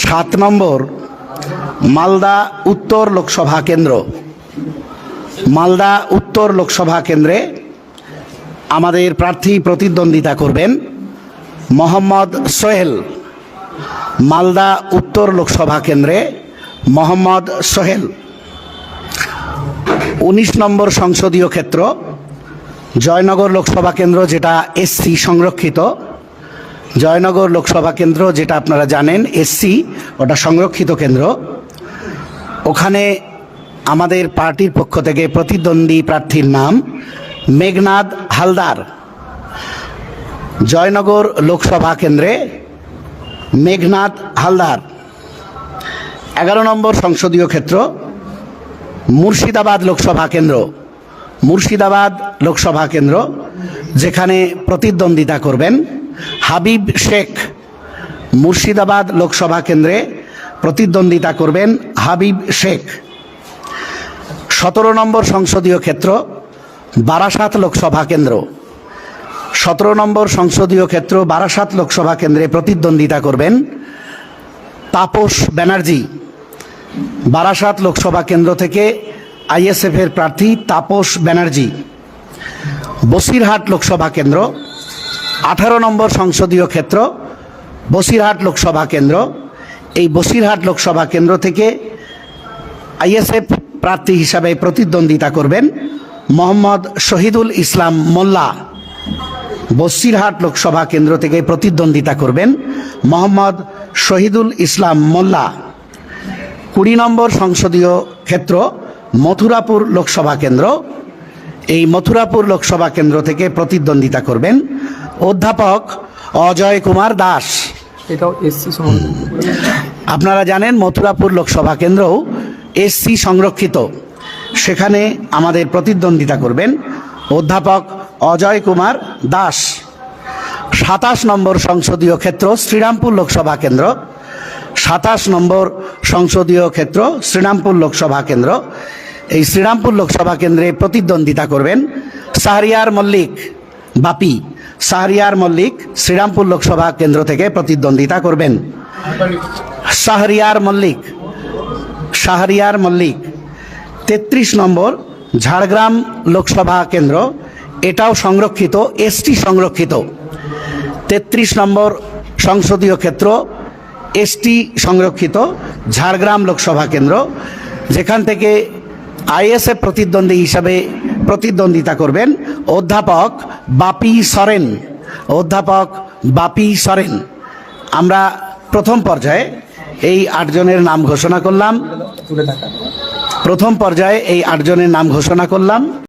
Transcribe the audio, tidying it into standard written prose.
7 নম্বর মালদা উত্তর লোকসভা কেন্দ্র। মালদা উত্তর লোকসভা কেন্দ্রে আমাদের প্রার্থী প্রতিদ্বন্দ্বিতা করবেন মোহাম্মদ সোহেল। মালদা উত্তর লোকসভা কেন্দ্রে মোহাম্মদ সোহেল। 19 নম্বর সংসদীয় ক্ষেত্র জয়নগর লোকসভা কেন্দ্র, যেটা এসসি সংরক্ষিত। জয়নগর লোকসভা কেন্দ্র যেটা আপনারা জানেন এসসি, ওটা সংরক্ষিত কেন্দ্র। ওখানে আমাদের পার্টির পক্ষ থেকে প্রতিদ্বন্দ্বী প্রার্থীর নাম মেঘনাদ হালদার। জয়নগর লোকসভা কেন্দ্রে মেঘনাদ হালদার। 11 নম্বর সংসদীয় ক্ষেত্র মুর্শিদাবাদ লোকসভা কেন্দ্র। মুর্শিদাবাদ লোকসভা কেন্দ্র, যেখানে প্রতিদ্বন্দ্বিতা করবেন হাবিব শেখ। মুর্শিদাবাদ লোকসভা কেন্দ্রে প্রতিদ্বন্দ্বিতা করবেন হাবিব শেখ। 17 নম্বর সংসদীয় ক্ষেত্র বারাসাত লোকসভা কেন্দ্র। 17 নম্বর সংসদীয় ক্ষেত্র বারাসাত লোকসভা কেন্দ্রে প্রতিদ্বন্দ্বিতা করবেন তাপস ব্যানার্জি। বারাসাত লোকসভা কেন্দ্র থেকে আইএসএফের প্রার্থী তাপস ব্যানার্জি। বসিরহাট লোকসভা কেন্দ্র 18 নম্বর সংসদীয় ক্ষেত্র বসিরহাট লোকসভা কেন্দ্র। এই বসিরহাট লোকসভা কেন্দ্র থেকে আইএসএফ প্রার্থী হিসাবে প্রতিদ্বন্দ্বিতা করবেন মোহাম্মদ শহীদুল ইসলাম মোল্লা। বসিরহাট লোকসভা কেন্দ্র থেকে প্রতিদ্বন্দ্বিতা করবেন মোহাম্মদ শহীদুল ইসলাম মোল্লা। 20 নম্বর সংসদীয় ক্ষেত্র মথুরাপুর লোকসভা কেন্দ্র। এই মথুরাপুর লোকসভা কেন্দ্র থেকে প্রতিদ্বন্দ্বিতা করবেন অধ্যাপক অজয় কুমার দাস। এটাও এসসি সংরক্ষিত। আপনারা জানেন মথুরাপুর লোকসভা কেন্দ্রও এসসি সংরক্ষিত। সেখানে আমাদের প্রতিদ্বন্দ্বিতা করবেন অধ্যাপক অজয় কুমার দাস। 27 নম্বর সংসদীয় ক্ষেত্র শ্রীরামপুর লোকসভা কেন্দ্র। 27 নম্বর সংসদীয় ক্ষেত্র শ্রীরামপুর লোকসভা কেন্দ্র। এই শ্রীরামপুর লোকসভা কেন্দ্রে প্রতিদ্বন্দ্বিতা করবেন শাহরিয়ার মল্লিক বাপি। শাহরিয়ার মল্লিক শ্রীরামপুর লোকসভা কেন্দ্র থেকে প্রতিদ্বন্দ্বিতা করবেন। শাহরিয়ার মল্লিক। 33 নম্বর ঝাড়গ্রাম লোকসভা কেন্দ্র, এটাও সংরক্ষিত, এসটি সংরক্ষিত। 33 নম্বর সংসদীয় ক্ষেত্র এসটি সংরক্ষিত ঝাড়গ্রাম লোকসভা কেন্দ্র, যেখান থেকে আইএসএফ প্রতিদ্বন্দ্বী হিসাবে প্রতিদ্বন্দ্বিতা করবেন অধ্যাপক বাপি সরেন। অধ্যাপক বাপি সরেন। আমরা প্রথম পর্যায়ে এই 8 জনের নাম ঘোষণা করলাম। প্রথম পর্যায়ে এই 8 জনের নাম ঘোষণা করলাম।